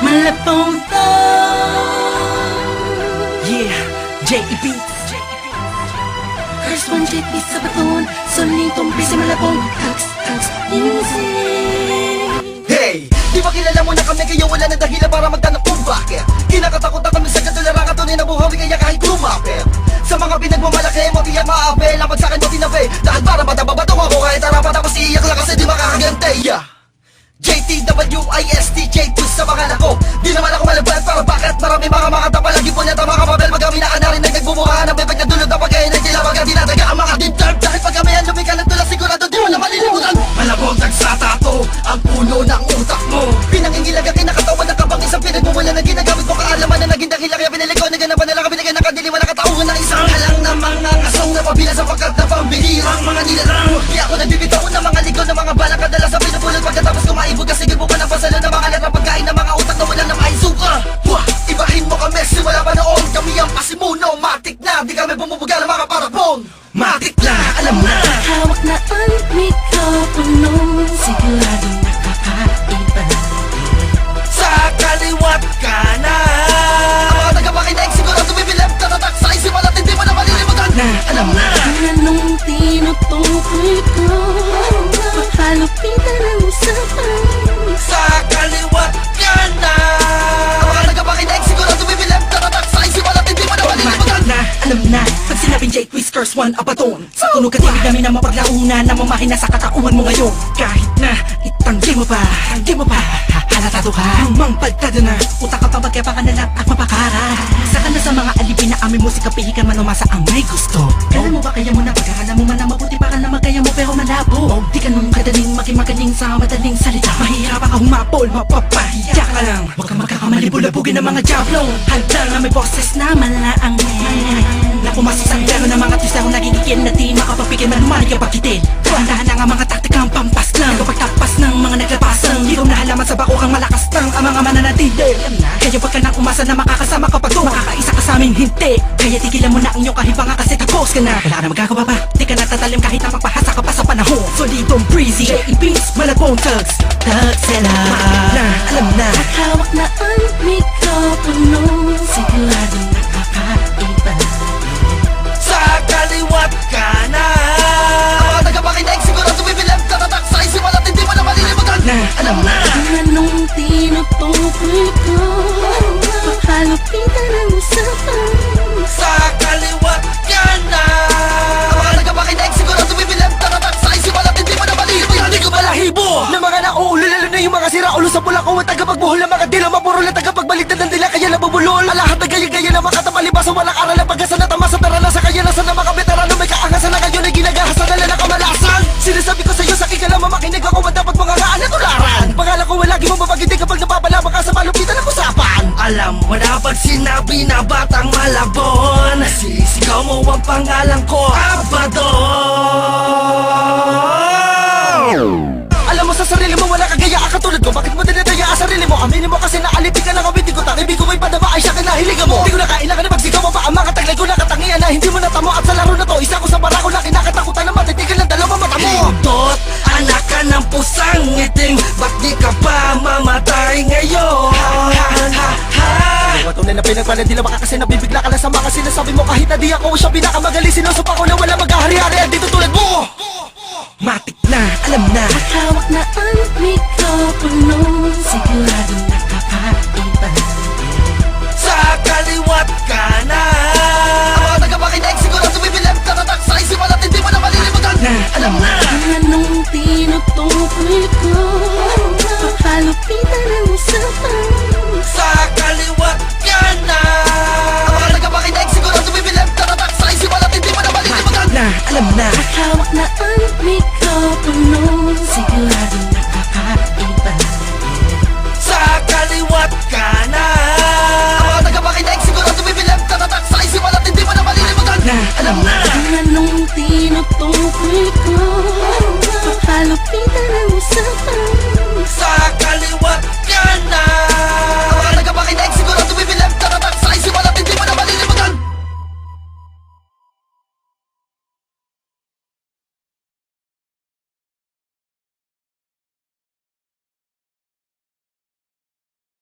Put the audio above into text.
Malabong to. Yeah, J.E.B. First one, J.P. sa baton. Solitong busy malabong. Tags, easy. Hey! Di ba kilala mo na kami kaya wala na dahilan para magtanong kung bakit kinakatakot na kami sa kadularan katunay na buhawi kaya kahit lumapit sa mga pinagmamalaki mo di yan maabel ang pagsakin mo tinabi dahil para matababatong ako kahit harapan ako iiyak lang kasi di makakagante JTWIST J2 sa pangalan ko di naman ako malabad para bakit marami mga makata palagi po niya mga papel pag kami nakanarin ay nagbubuhaan ang bebag na dulot na pagkain ay tila pagka dinadaga ang mga dinterm dahil pag kami ang lumika ng tulad sigurado di mo na malilimutan malabog nagsatato ang puno ng utak mo pinangingilag ang kinakatawan ng kabang isang pinagmumula na ginagamit mo kaalaman na naging dakila kaya binili ko naganapan na lang binigay ng kadiliman na katauhan ng isang halang na mga ngasong na pabilang sapagkat na pambihirang mga nilalang di ako nagbibitaw ng mga ligaw ng mga balak kadala sa pinupulot pagkatapos kumaibog kasi mo pa ng pasalo ng mga letra pagkain ng mga utak na wala na maing suka ibahin mo kami simula pa noon kami ang pasimuno matik na di kami bumubuga ng mga parapon matik na alam na Hawak na ang mikropono. Sigurado nakakaiba. sa kaliwat ka na ang mga tagapakinig sigurado bibilap tatatak sa isip at hindi mo na malilimutan na alam na Anong tinutukoy ko? Makalupitan ang usapan. sa kaliwat ka na ang mga tagapakinig sigurado bibilap tatatak sa isip at hindi mo na malilimutan na, alam na, pag sinabing J-Quiz curse one abaton sa tunog at ibig namin na mapaglauna na mamahina sa katauhan mo ngayon kahit na itanggi mo pa halatado ka mang paltada na utak ka pa magkapaka na lang at mapakara saka na sa mga alipin na aming musika pihikan man umasa ang may gusto kala mo ba kaya mo na pagkakala mo man na mabuti pa ka na magkaya mo pero malabo o di ka nung kadaling maging sa madaling salita mahihirapan ka humapol mapapahiya ka lang huwag kang magkakamali bulabugin ng mga jablong handa na may boses na malaang na pumasok sa pero ng mga twist na nagigigil na di makapapigil man humalik ang pagkitil Tuhandahan na nga mga taktikang pampas lang kapag tapas ng mga naglabasang Higom na halaman sa bako kang malakas lang ang mga mananatili Kaya wag ka nang umasa na makakasama kapag makakaisa ka sa amin hindi Kaya tigilan mo na ang iyong kahibanga kasi tapos ka na Wala ka na magagawa pa, di ka natatalim kahit na magpahasa ka pa sa panahon Solidong breezy, J.E.B's, malabong thugs sila na, alam na Hawak na ang mikropono. Sigurado nakakaiba. sa kaliwat ka na ang mga tagapakinig sigurado bibilap tatatak sa isip at hindi mo na malilimutan na, alam na Anong tinutukoy ko? Makalupitan ang usapan. sa kaliwat ka na ang mga tagapakinig sigurado bibilap tatatak sa isip at hindi mo na malilimutan Hindi ko balahibo na mga nauulo lalo na yung mga siraulo sa bulak o tagapagbuhol ng mga dila mapurol at tagapagbaliktad ng dila kaya nabubulol Alahat na gaya-gaya na makatapalibas sa walang aral na pagkasa na tamasa taranasan kaya nasa na mga veterano may kaangasan na ngayon ay ginagahasan na lang kamalasan Sinasabi ko sa'yo sa ka lamang makinig ako at dapat mga ngaan na tularan Pangalan ko lagi mo mapagidig kapag napapalabang ka sa malupitan ng usapan Alam mo na pag sinabi na batang malabon Sisigaw mo ang pangalan ko Abadon Alam mo sa sarili mo wala kagaya katulad ko Bakit mo dinadaya ang sarili mo? Aminin mo kasi naalipin ka ng awitin ko Ibig ko may padama ay siya kinahiligan mo Di ko na kailangan na magsigaw mo pa ang mga taglay ko nakatangian na hindi mo natamo At sa laro na to isa ko sa barako na kinakatakutan na matitigan ng dalawang mata mo Hindot, anak ka ng pusang ngiting Ba't di ka pa mamatay ngayon? Tunay na pinagpalan di lang kasi nabibigla ka lang sa mga sinasabi mo Kahit na di ako siya pinakamagaling Sinusupa ko na wala maghahari-hari At dito tulad mo Matik na, alam na Hawak na ang mikropono. Sigurado nakakaiba. sa kaliwat ka na ang mga tagapakinig sigurado bibilap tatatak sa isip at hindi mo na malilimutan na, alam na Anong tinutukoy ko? Makalupitan